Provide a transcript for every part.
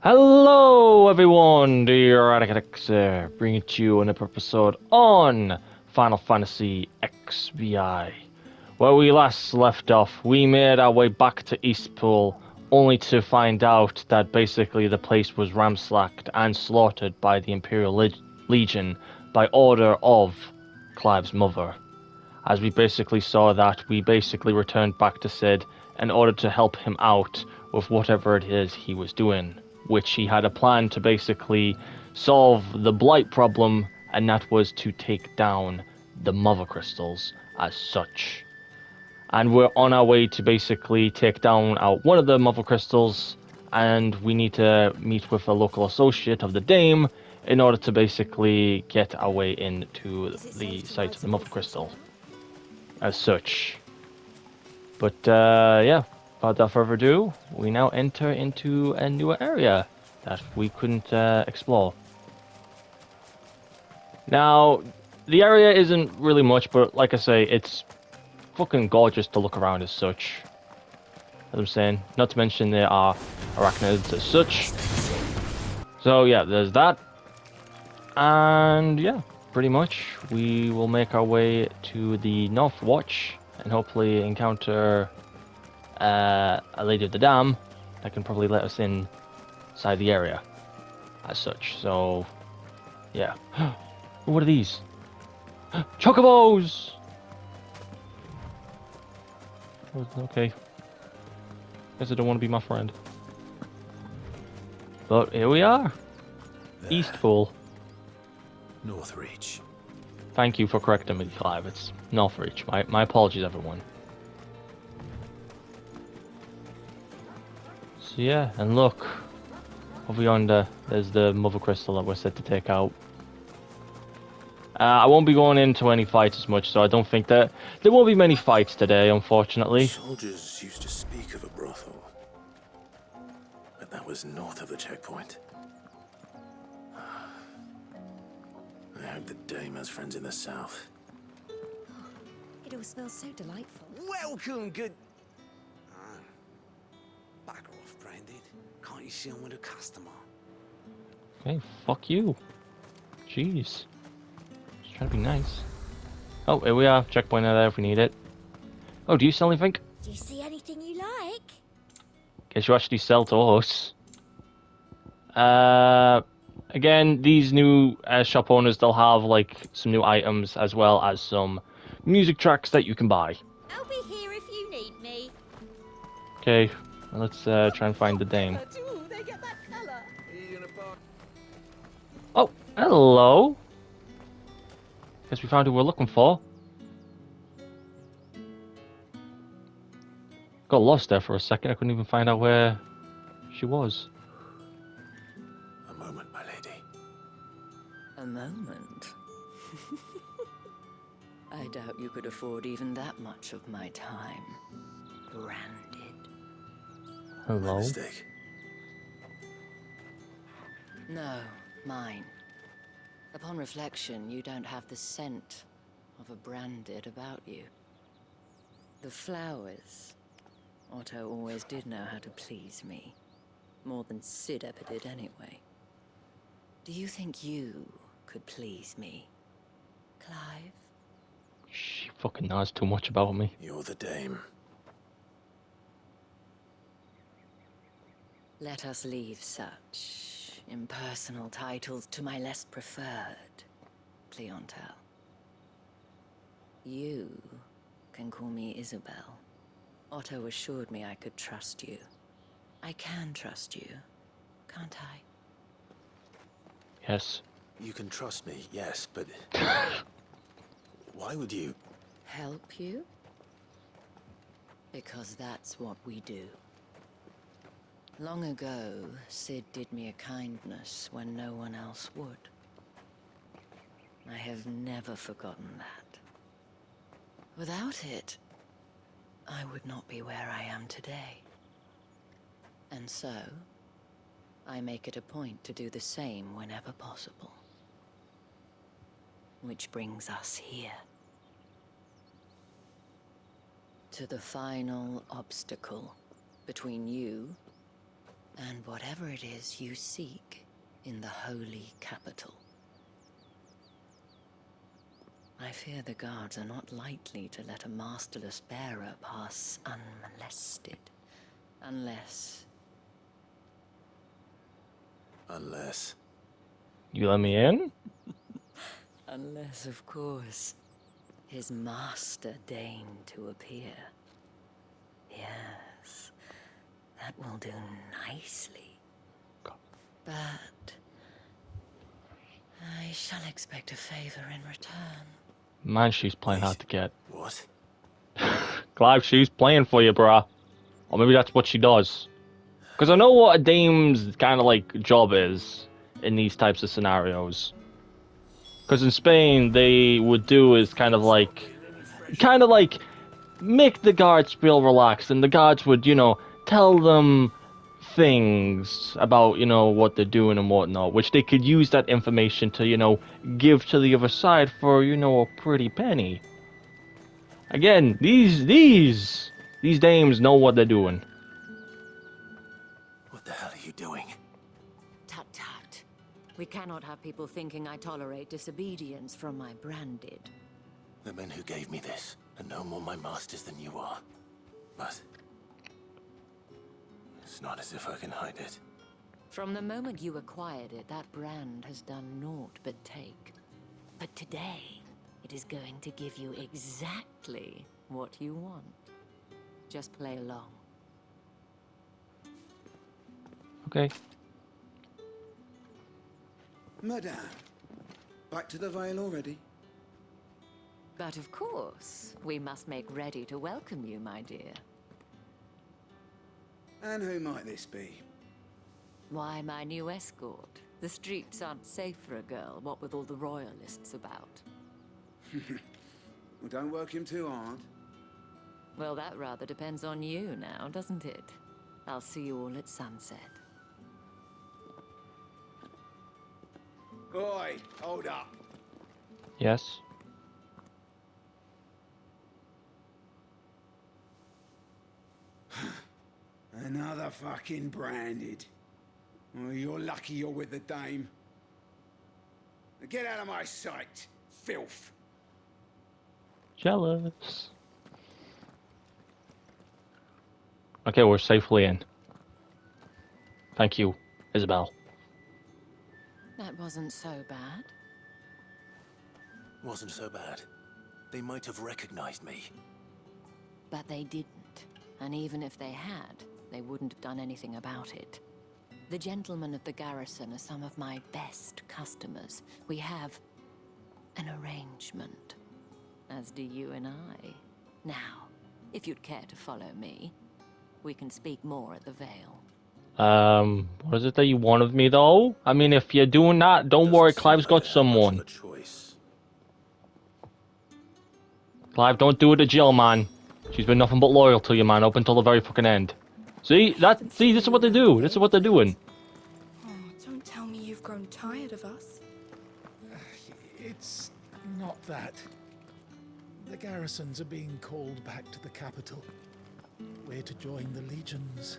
Hello everyone, dear FFXVI, bringing to you another episode on Final Fantasy XVI. Where we last left off, we made our way back to Eastpool, only to find out that basically the place was ramsacked and slaughtered by the Imperial Legion by order of Clive's mother. As we basically saw that, we basically returned back to Sid in order to help him out with whatever it is he was doing, which he had a plan to basically solve the blight problem, and that was to take down the mother crystals as such. And we're on our way to basically take down one of the mother crystals, and we need to meet with a local associate of the Dame in order to basically get our way into the site of the mother crystal as such. But yeah, without further ado, we now enter into a newer area that we couldn't explore. Now, the area isn't really much, but like I say, it's fucking gorgeous to look around as such. As I'm saying, not to mention there are arachnids as such. So yeah, there's that. And yeah, pretty much we will make our way to the North Watch and hopefully encounter a lady of the dam that can probably let us inside the area as such. So yeah. What are these? Chocobos! Okay. Guess I don't want to be my friend. But here we are. There. Eastpool. Northreach. Thank you for correcting me, Clive. It's Northreach. My apologies, everyone. So yeah, and look. Over yonder, there's the mother crystal that we're set to take out. I won't be going into any fights as much, so I don't think that there won't be many fights today, unfortunately. Soldiers used to speak of a brothel, but that was north of the checkpoint. I hope the Dame has friends in the south. It all smells so delightful. Welcome, good... Back off, Branded. Can't you see I'm with a customer? Okay, fuck you. Jeez. Just trying to be nice. Oh, here we are. Checkpoint there if we need it. Oh, do you sell anything? Do you see anything you like? Guess you actually sell to us. Again, these new shop owners, they'll have like some new items as well as some music tracks that you can buy. I'll be here if you need me. Okay, let's try and find the Dame. They get that colour. Oh, hello. Guess we found who we're looking for. Got lost there for a second. I couldn't even find out where she was. A moment, my lady. A moment? I doubt you could afford even that much of my time. Branded. Hello. My mistake. No, mine. Upon reflection, you don't have the scent of a branded about you. The flowers. Otto always did know how to please me. More than Sid ever did anyway. Do you think you could please me, Clive? She fucking knows too much about me. You're the Dame. Let us leave such impersonal titles to my less preferred clientele. You can call me Isabel. Otto assured me I could trust you. I can trust you, can't I? Yes. You can trust me, yes, but... Why would you? Help you? Because that's what we do. Long ago, Sid did me a kindness when no one else would. I have never forgotten that. Without it, I would not be where I am today. And so, I make it a point to do the same whenever possible. Which brings us here. To the final obstacle between you and whatever it is you seek in the holy capital. I fear the guards are not likely to let a masterless bearer pass unmolested. Unless... Unless... You let me in? Unless, of course, his master deigned to appear. Yes, that will do nicely. But... I shall expect a favor in return. Man, she's playing hard to get. What? Clive, she's playing for you, bruh. Or maybe that's what she does. Because I know what a dame's kind of like job is in these types of scenarios. Because in Spain, they would do is kind of like make the guards feel relaxed, and the guards would, you know, tell them things about, you know, what they're doing and whatnot, which they could use that information to, you know, give to the other side for, you know, a pretty penny. Again, these dames know what they're doing. What the hell are you doing? Tut tut. We cannot have people thinking I tolerate disobedience from my branded. The men who gave me this are no more my masters than you are. But... it's not as if I can hide it. From the moment you acquired it, that brand has done naught but take. But today, it is going to give you exactly what you want. Just play along. Okay. Madame, back to the Vale already? But of course, we must make ready to welcome you, my dear. And who might this be? Why, my new escort. The streets aren't safe for a girl, what with all the royalists about. Well, don't work him too hard. Well, that rather depends on you now, doesn't it? I'll see you all at sunset. Oi, hold up. Yes. Another fucking branded. Well, you're lucky you're with the dame. Now get out of my sight, filth. Jealous. Okay, we're safely in. Thank you, Isabel. That wasn't so bad. Wasn't so bad. They might have recognized me. But they didn't. And even if they had, they wouldn't have done anything about it. The gentlemen of the garrison are some of my best customers. We have an arrangement, as do you and I. Now, if you'd care to follow me, we can speak more at the Vale. What is it that you want of me, though? I mean, if you're doing that, don't worry, Doesn't seem Clive's like got I have much of someone. a choice. Clive, don't do it to Jill, man. She's been nothing but loyal to you, man, up until the very fucking end. See? See, this is what they do. This is what they're doing. Oh, don't tell me you've grown tired of us. It's not that. The garrisons are being called back to the capital. We're to join the legions.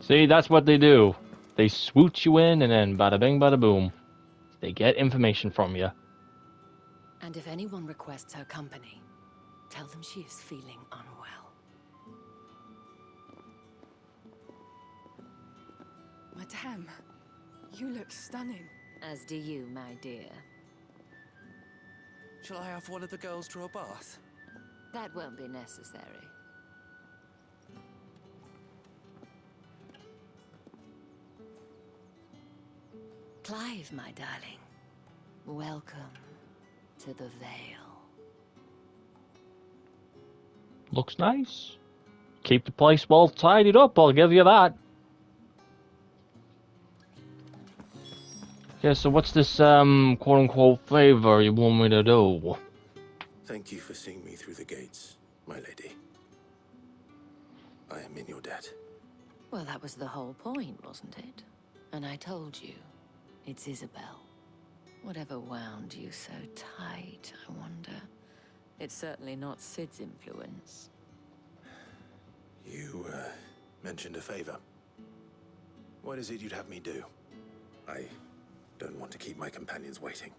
See, that's what they do. They swoosh you in, and then bada bing, bada boom. They get information from you. And if anyone requests her company, tell them she is feeling unwell. Madame, you look stunning. As do you, my dear. Shall I have one of the girls draw a bath? That won't be necessary. Clive, my darling. Welcome to the Vale. Looks nice. Keep the place well tidied up, I'll give you that. Yeah, so what's this, quote-unquote favor you want me to do? Thank you for seeing me through the gates, my lady. I am in your debt. Well, that was the whole point, wasn't it? And I told you, it's Isabel. Whatever wound you so tight, I wonder. It's certainly not Sid's influence. You, mentioned a favor. What is it you'd have me do? I don't want to keep my companions waiting.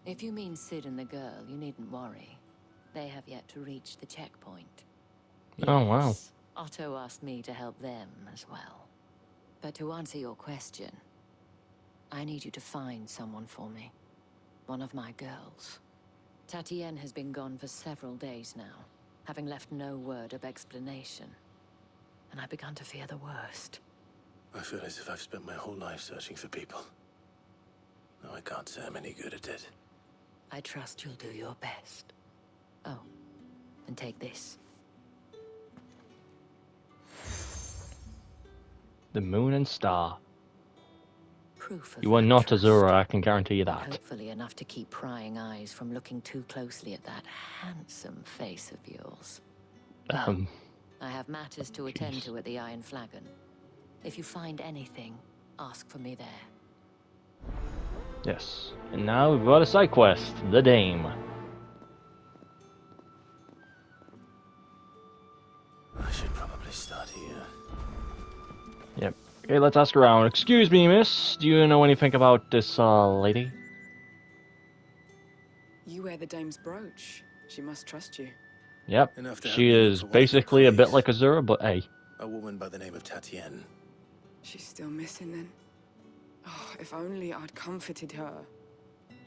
If you mean Sid and the girl, you needn't worry. They have yet to reach the checkpoint. Oh, wow. Yes, Otto asked me to help them as well. But to answer your question, I need you to find someone for me. One of my girls. Tatienne has been gone for several days now, having left no word of explanation. And I began to fear the worst. I feel as if I've spent my whole life searching for people. No, I can't say I'm any good at it. I trust you'll do your best. Oh, and take this. The moon and star. Proof of You are that not trust. Azura, I can guarantee you But that. hopefully enough to keep prying eyes from looking too closely at that handsome face of yours. Now, I have matters to attend to at the Iron Flagon. If you find anything, ask for me there. Yes. And now we've got a side quest, the Dame. I should probably start here. Yep. Okay, let's ask around. Excuse me, miss. Do you know anything about this, lady? You wear the dame's brooch. She must trust you. Yep. Enough to help She me look is for one of your basically a bit colleagues. like Azura, but hey. A woman by the name of Tatienne. She's still missing then. Oh, if only I'd comforted her.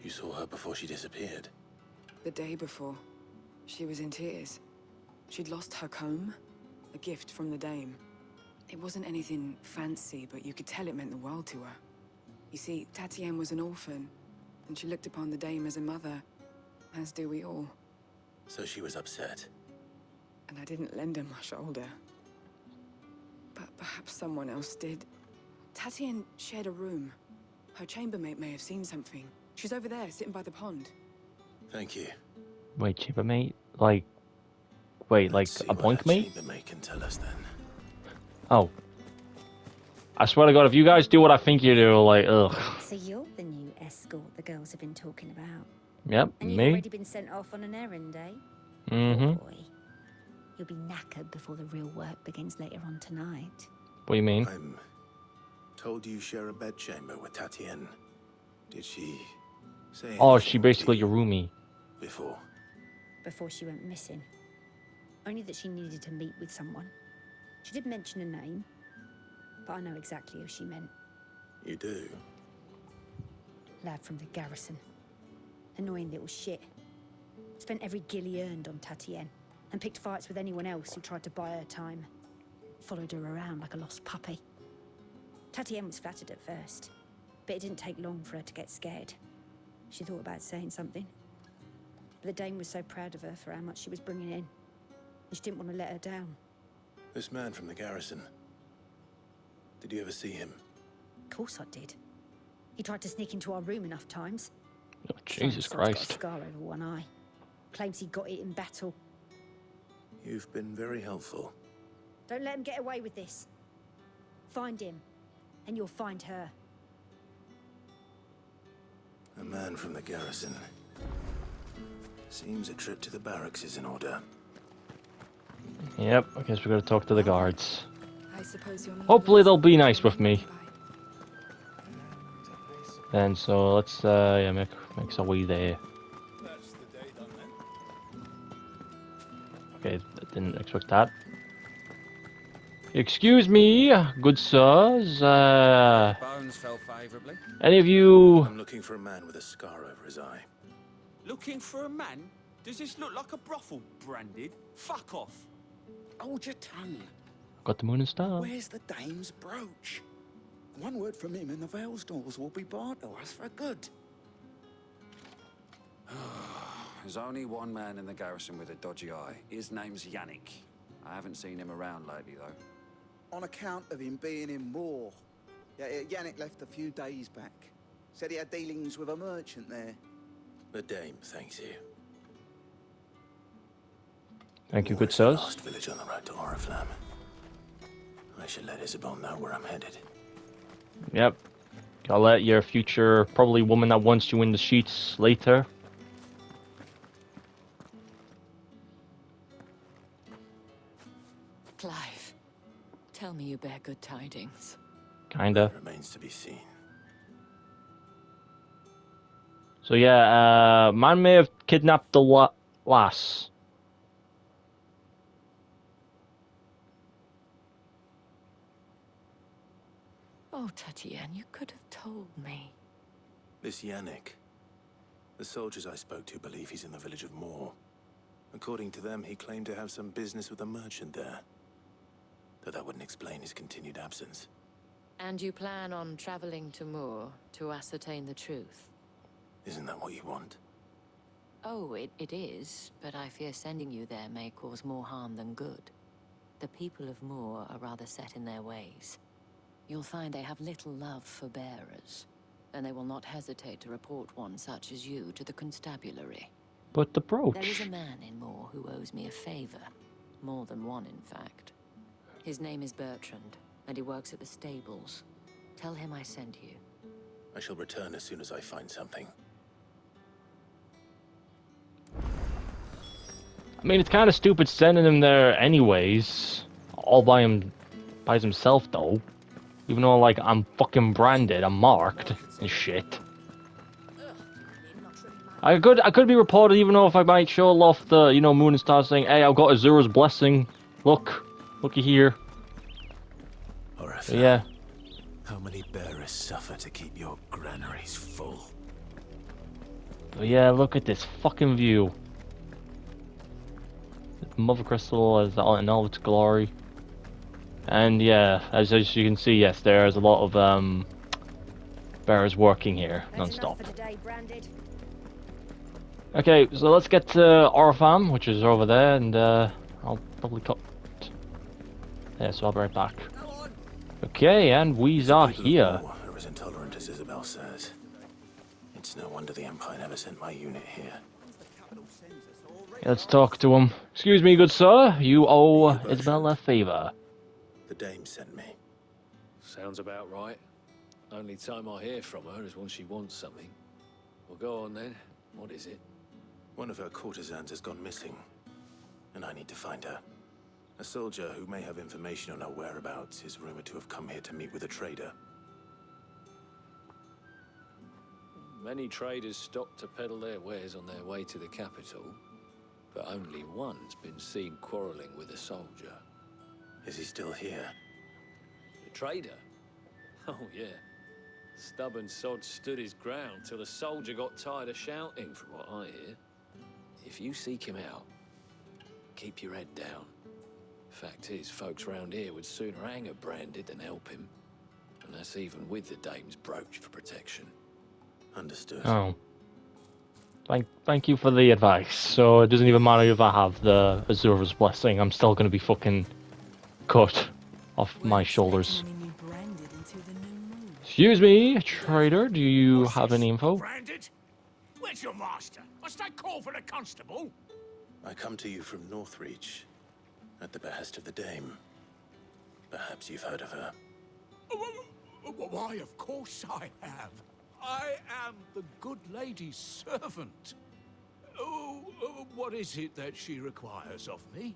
You saw her before she disappeared. The day before, she was in tears. She'd lost her comb, a gift from the dame. It wasn't anything fancy, but you could tell it meant the world to her. You see, Tatienne was an orphan, and she looked upon the dame as a mother, as do we all. So she was upset. And I didn't lend her my shoulder. But perhaps someone else did. Tatienne shared a room. Her chambermaid may have seen something. She's over there, sitting by the pond. Thank you. Wait, chambermaid? Like... Wait, like Let's see a what boink our mate? chambermaid can tell us then. Oh. I swear to God, if you guys do what I think you do, like, ugh. So you're the new escort the girls have been talking about. Yep, And you've me. already been sent off on an errand, eh? Mm-hmm. Oh boy. You'll be knackered before the real work begins later on tonight. What do you mean? I'm told you share a bedchamber with Tatienne. Did she say Oh, anything she basically to your you roomie. before? Before she went missing. Only that she needed to meet with someone. She did mention a name, but I know exactly who she meant. You do? Lad from the garrison. Annoying little shit. Spent every guil he earned on Tatienne, and picked fights with anyone else who tried to buy her time. Followed her around like a lost puppy. Tatienne was flattered at first, but it didn't take long for her to get scared. She thought about saying something. But the dame was so proud of her for how much she was bringing in, and she didn't want to let her down. This man from the garrison. Did you ever see him? Of course I did. He tried to sneak into our room enough times. Oh, Jesus Son's got Christ. a scar over one eye. Claims he got it in battle. You've been very helpful. Don't let him get away with this. Find him, and you'll find her. A man from the garrison. Seems a trip to the barracks is in order. Yep, I guess we gotta talk to the guards. I suppose you're not Hopefully they'll be nice with me. Bye. And so let's yeah, make our way there. That's the day done then. Okay, I didn't expect that. Excuse me, good sirs. Bones fell favourably. Any of you? I'm looking for a man with a scar over his eye. Looking for a man? Does this look like a brothel, Branded? Fuck off. Hold your tongue. Got the moon and star. Where's the dame's brooch? One word from him and the Vale's doors will be barred to us for good. There's only one man in the garrison with a dodgy eye. His name's Yannick. I haven't seen him around lately, though. On account of him being in war. Yeah, Yannick left a few days back. Said he had dealings with a merchant there. The dame thanks you. Thank you, Moor good is the sirs. last village on the road to Oriflamme. I should let Isabel know where I'm headed. Yep. I'll let your future, probably woman that wants you in the sheets later. Clive, tell me you bear good tidings. Kinda. That remains to be seen. So yeah, man may have kidnapped the lass. Oh, Tatienne, you could have told me. This Yannick. The soldiers I spoke to believe he's in the village of Moor. According to them, he claimed to have some business with a merchant there. Though that wouldn't explain his continued absence. And you plan on traveling to Moor to ascertain the truth? Isn't that what you want? Oh, it is, but I fear sending you there may cause more harm than good. The people of Moor are rather set in their ways. You'll find they have little love for bearers, and they will not hesitate to report one such as you to the constabulary. But the brooch. There is a man in Moor who owes me a favor. More than one, in fact. His name is Bertrand, and he works at the stables. Tell him I sent you. I shall return as soon as I find something. I mean, it's kind of stupid sending him there anyways. All by himself though. Even though, like, I'm fucking branded, I'm marked and shit. I could be reported even though if I might show off the, you know, moon and stars saying, hey, I've got Azura's blessing. Looky here. Alright. Yeah. How many bearers suffer to keep your granaries full? But yeah, look at this fucking view. Mother Crystal is in all its glory. And yeah, as you can see, yes, there's a lot of bearers working here non-stop. Okay, so let's get to Orphan, which is over there, and I'll probably cut. Yeah, so I'll be right back. Okay, and we are here. Are as intolerant as Isabel says. It's no wonder the Empire never sent my unit here. Let's talk to him. Excuse me, good sir. You owe Isabel a favor. The dame sent me. Sounds about right. Only time I hear from her is when she wants something. Well, go on then. What is it? One of her courtesans has gone missing, and I need to find her. A soldier who may have information on her whereabouts is rumored to have come here to meet with a trader. Many traders stop to peddle their wares on their way to the capital, but only one's been seen quarreling with a soldier. Is he still here? The trader? Oh, yeah. Stubborn sod stood his ground till the soldier got tired of shouting, from what I hear. If you seek him out, keep your head down. Fact is, folks round here would sooner hang a branded than help him. And that's even with the dame's brooch for protection. Understood. Oh. Thank you for the advice. So it doesn't even matter if I have the Azura's blessing, I'm still gonna be fucking cut off my shoulders. Excuse me, trader, do you have any info? Branded? Where's your master? Must I call for the constable? I come to you from Northreach, at the behest of the dame. Perhaps you've heard of her. Why, of course I have. I am the good lady's servant. What is it that she requires of me?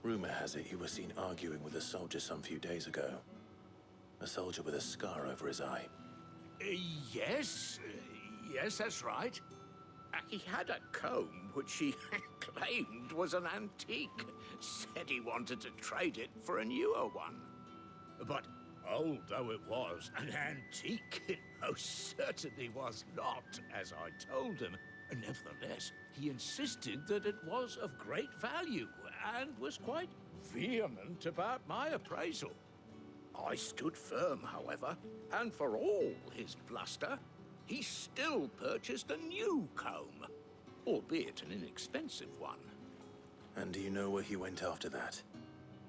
Rumor has it you were seen arguing with a soldier some few days ago. A soldier with a scar over his eye. Yes, that's right. He had a comb which he claimed was an antique. Said he wanted to trade it for a newer one. But old though it was, an antique it most certainly was not, as I told him. Nevertheless, he insisted that it was of great value, and was quite vehement about my appraisal. I stood firm, however, and for all his bluster, he still purchased a new comb, albeit an inexpensive one. And do you know where he went after that?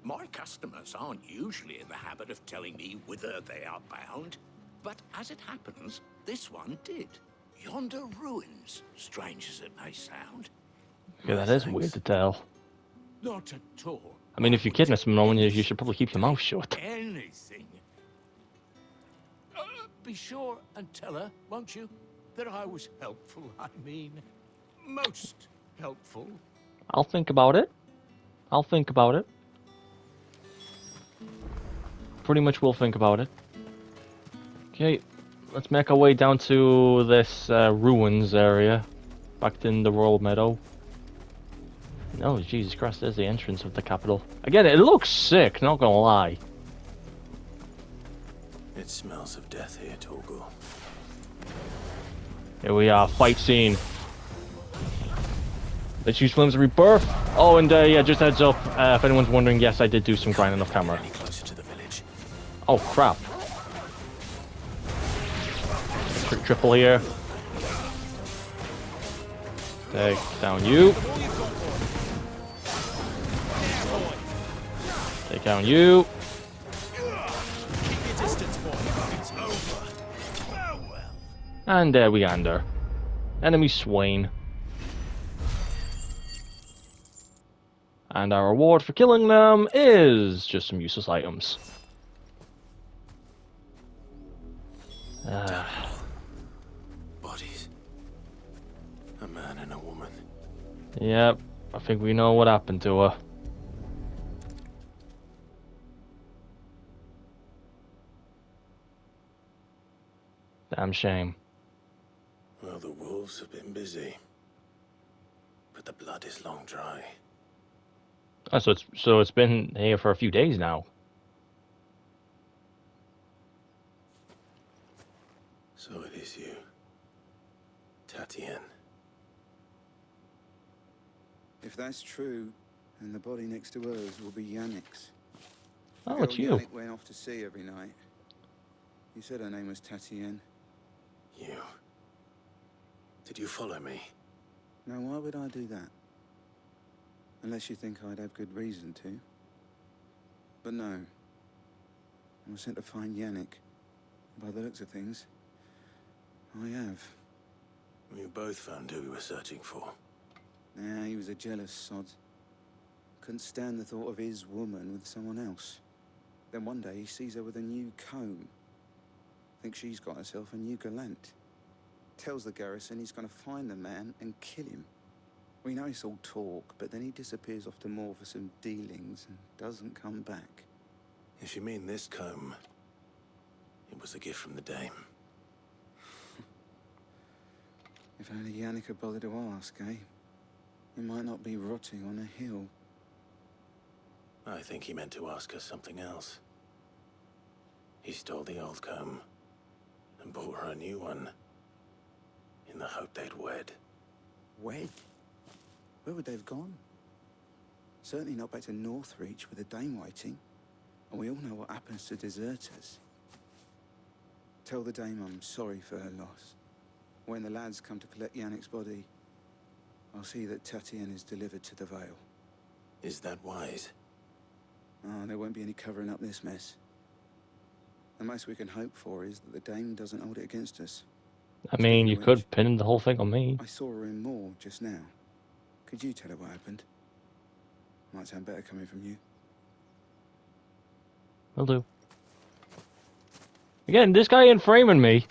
My customers aren't usually in the habit of telling me whither they are bound, but as it happens, this one did. Yonder ruins, strange as it may sound. Yeah, that is weird to tell. Not at all. I mean, if you're kidding someone, you should probably keep your mouth shut. Anything. Be sure and tell her, won't you, that I was helpful. I mean, most helpful. I'll think about it. I'll think about it. Pretty much will think about it. Okay, let's make our way down to this ruins area. Back in the Royal Meadow. No, Jesus Christ, there's the entrance of the capital. Again, it looks sick, not gonna lie. It smells of death here, Torgal. Here we are, fight scene. Let's use Flames of Rebirth. Oh, and yeah, just heads up, if anyone's wondering, yes, I did do some grinding off camera. Any closer to the village? Oh, crap. Quick triple here. Take down you. Take down you. And there we enter. Enemy Swain. And our reward for killing them is just some useless items. Bodies. A man and a woman. Yep, I think we know what happened to her. Damn shame. Well, the wolves have been busy. But the blood is long dry. Oh, so it's been here for a few days now. So it is you. Tatien. If that's true, then the body next to hers will be Yannick's. Oh, The it's girl you. Yannick went off to sea every night. You said her name was Tatien. You. Did you follow me? Now, why would I do that? Unless you think I'd have good reason to. But no. I was sent to find Yannick. By the looks of things, I have. We both found who we were searching for. Yeah, he was a jealous sod. Couldn't stand the thought of his woman with someone else. Then one day he sees her with a new comb. Thinks she's got herself a new gallant. Tells the garrison he's gonna find the man and kill him. We know it's all talk, but then he disappears off to Moor for some dealings and doesn't come back. If you mean this comb, it was a gift from the dame. If only Yannick had bothered to ask, eh? He might not be rotting on a hill. I think he meant to ask her something else. He stole the old comb and bought her a new one in the hope they'd wed. Wed? Where would they have gone? Certainly not back to Northreach with a dame waiting. And we all know what happens to deserters. Tell the dame I'm sorry for her loss. When the lads come to collect Yannick's body, I'll see that Tatien is delivered to the Vale. Is that wise? Oh, there won't be any covering up this mess. The most we can hope for is that the dame doesn't hold it against us. I mean, you Speaking of which, could pin the whole thing on me. I saw her in Moor just now. Could you tell her what happened? Might sound better coming from you. Will do. Again, this guy ain't framing me.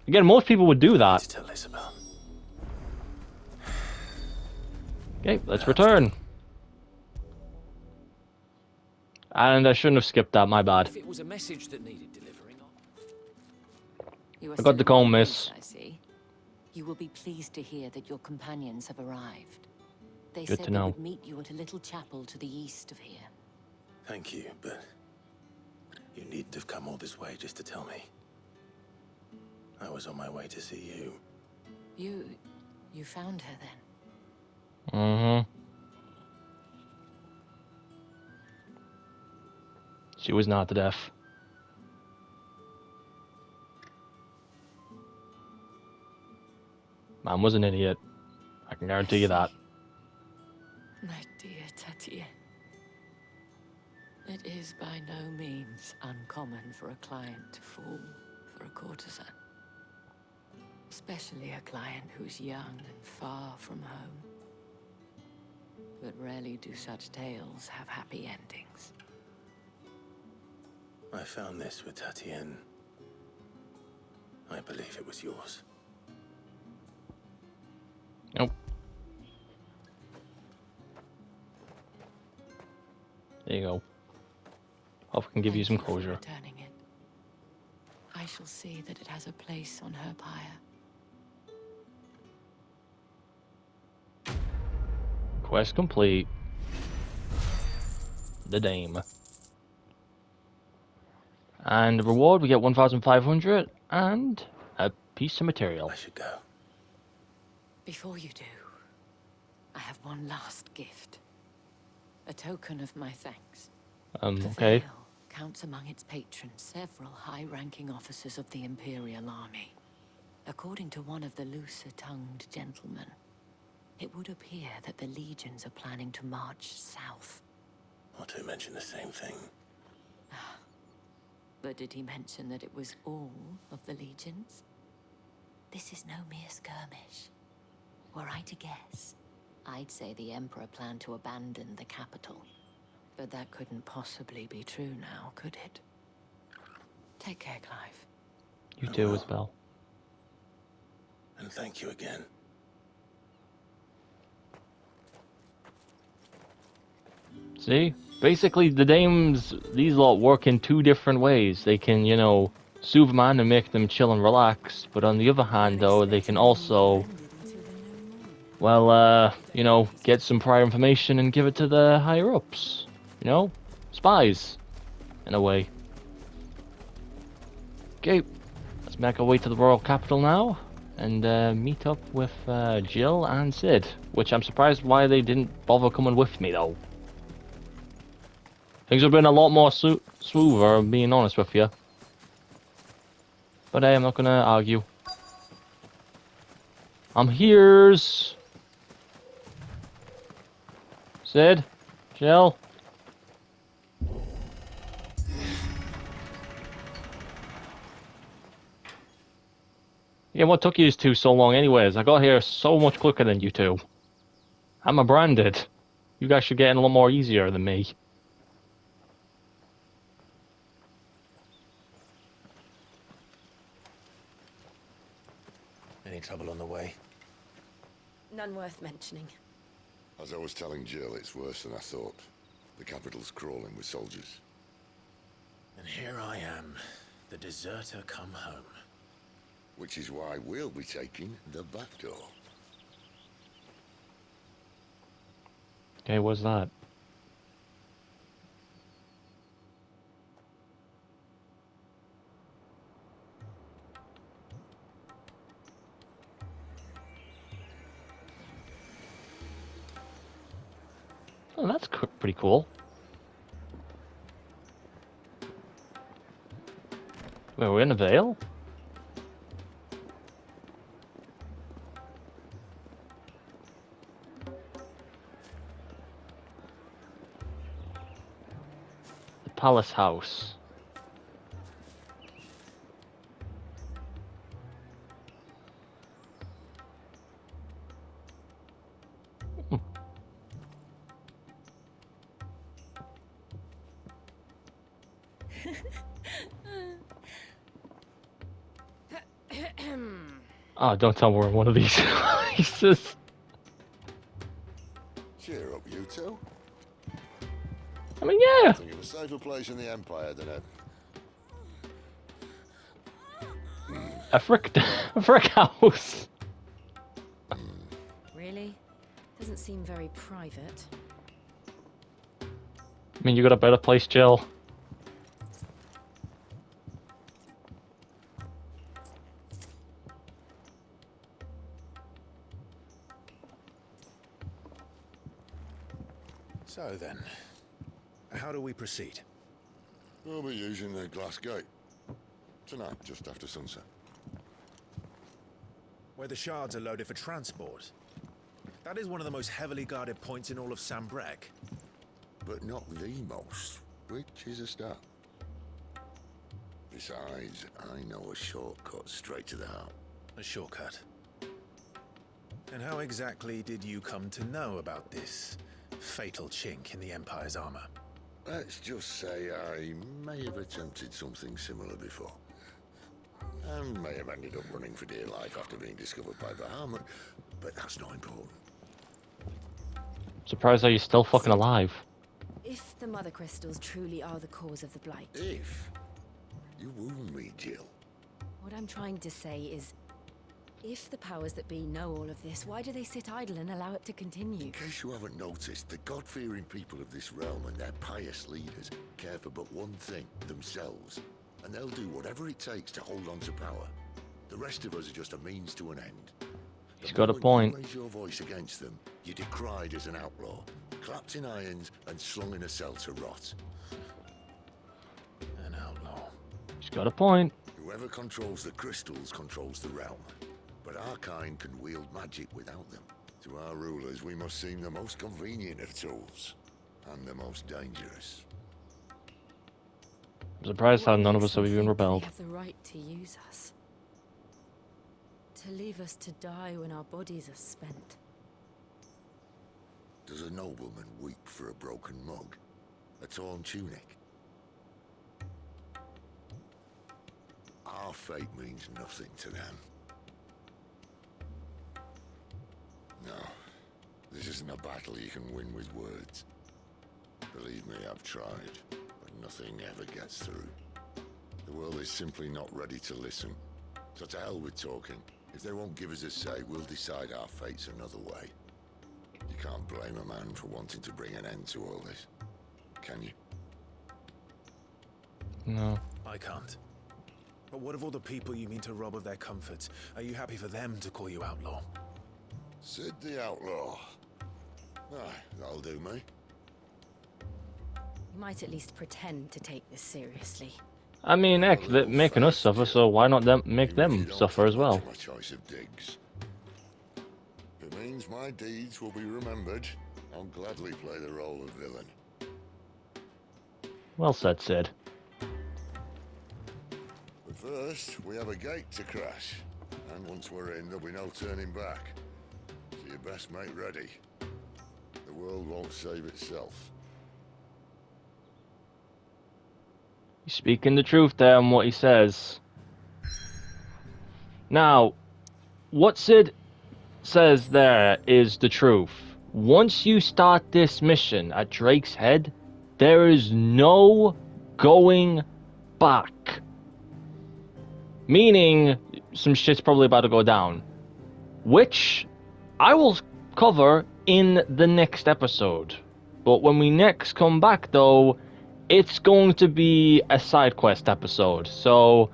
Again, most people would do that. To tell Isabel. Okay, let's return. And I shouldn't have skipped that, my bad. If it was a message that needed delivering, You are I got the still in call, one miss. place, I see. You will be pleased to hear that your companions have arrived. They Good said to they know. would meet you at a little chapel to the east of here. Thank you, but you needn't have come all this way just to tell me. I was on my way to see you. You found her then? Mm-hmm. She was not to death. Man was an idiot. I can guarantee you that. My dear Tatien. It is by no means uncommon for a client to fall for a courtesan. Especially a client who's young and far from home. But rarely do such tales have happy endings. I found this with Tatien. I believe it was yours. Nope. There you go. Hope I can give you Thank some for closure. returning it. I shall see that it has a place on her pyre. Quest complete. The Dame. And the reward, we get 1,500 and a piece of material. I should go. Before you do, I have one last gift. A token of my thanks. The Okay. Vale counts among its patrons several high-ranking officers of the Imperial Army. According to one of the looser-tongued gentlemen, it would appear that the legions are planning to march south. Or to mention the same thing. But did he mention that it was all of the legions? This is no mere skirmish. Were I to guess, I'd say the Emperor planned to abandon the capital. But that couldn't possibly be true now, could it? Take care, Clive. You too, Isabel. And thank you again. See? Basically, the dames, these lot work in two different ways. They can, you know, soothe man and make them chill and relax. But on the other hand, though, they can also, well, you know, get some prior information and give it to the higher-ups. You know? Spies. In a way. Okay. Let's make our way to the royal capital now. And meet up with Jill and Sid. Which I'm surprised why they didn't bother coming with me, though. Things would have been a lot more smoother, I'm being honest with you. But hey, I'm not gonna argue. I'm here's. Sid? Jill? Yeah, what took you two so long anyways? I got here so much quicker than you two. I'm a branded. You guys should get in a lot more easier than me. Any trouble on the way? None worth mentioning. As I was telling Jill, it's worse than I thought. The capital's crawling with soldiers. And here I am, the deserter come home. Which is why we'll be taking the back door. Okay, what's that? Oh, that's pretty cool. Wait, we're in a Vale? The Palace House. Oh, don't tell me we're in one of these places. Cheer up, you two. I mean, yeah. Think of a safer place in the Empire than A frick house. Really? Doesn't seem very private. I mean, you got a better place, Jill. So then, how do we proceed? We'll be using the glass gate. Tonight, just after sunset. Where the shards are loaded for transport. That is one of the most heavily guarded points in all of Sambrek. But not the most, which is a start. Besides, I know a shortcut straight to the heart. A shortcut. And how exactly did you come to know about this fatal chink in the Empire's armor? Let's just say I may have attempted something similar before. And may have ended up running for dear life after being discovered by Bahamut, but that's not important. Surprised that you're still fucking alive. If the Mother Crystals truly are the cause of the Blight, If you wound me, Jill, What I'm trying to say is, if the powers that be know all of this, why do they sit idle and allow it to continue? In case you haven't noticed, the God-fearing people of this realm and their pious leaders care for but one thing, themselves. And they'll do whatever it takes to hold on to power. The rest of us are just a means to an end. He's got a point. You raise your voice against them, you're decried as an outlaw, clapped in irons and slung in a cell to rot. An outlaw. He's got a point. Whoever controls the crystals controls the realm. But our kind can wield magic without them. To our rulers, we must seem the most convenient of tools. And the most dangerous. I'm surprised how What none of makes us have them even think they rebelled. have the right to use us? To leave us to die when our bodies are spent. Does a nobleman weep for a broken mug? A torn tunic? Our fate means nothing to them. No, this isn't a battle you can win with words. Believe me, I've tried, but nothing ever gets through. The world is simply not ready to listen. So to hell with talking. If they won't give us a say, we'll decide our fates another way. You can't blame a man for wanting to bring an end to all this, can you? No. I can't. But what of all the people you mean to rob of their comforts? Are you happy for them to call you outlaw? Sid the Outlaw. Aye, that'll do me. You might at least pretend to take this seriously. I mean, heck, they're making us suffer, so why not make them suffer as well? My choice of digs. If it means my deeds will be remembered, I'll gladly play the role of villain. Well said, Sid. But first, we have a gate to crash. And once we're in, there'll be no turning back. So you best make ready. The world won't save itself. He's speaking the truth there on what he says. Now, what Sid says there is the truth. Once you start this mission at Drake's Head, there is no going back. Meaning, some shit's probably about to go down. Which I will cover in the next episode. But when we next come back, though, it's going to be a side quest episode. So,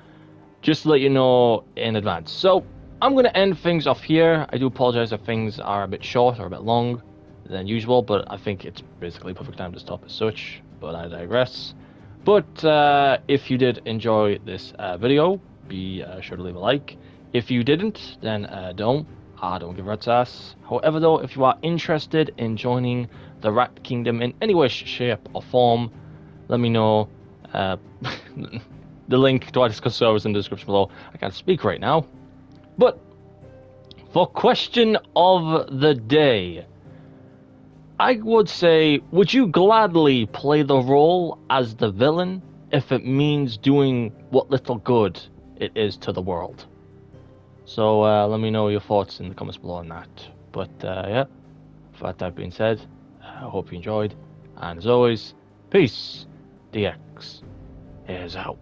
just to let you know in advance. So, I'm going to end things off here. I do apologize if things are a bit short or a bit long than usual, but I think it's basically perfect time to stop as such. But I digress. But if you did enjoy this video, be sure to leave a like. If you didn't, then don't give a rat's ass. However, though, if you are interested in joining the Rat Kingdom in any way, shape, or form, let me know. The link to our Discord server is in the description below. I can't speak right now. But for question of the day, I would say, would you gladly play the role as the villain if it means doing what little good it is to the world? So let me know your thoughts in the comments below on that. But yeah, with that being said, I hope you enjoyed. And as always, peace. DX is out.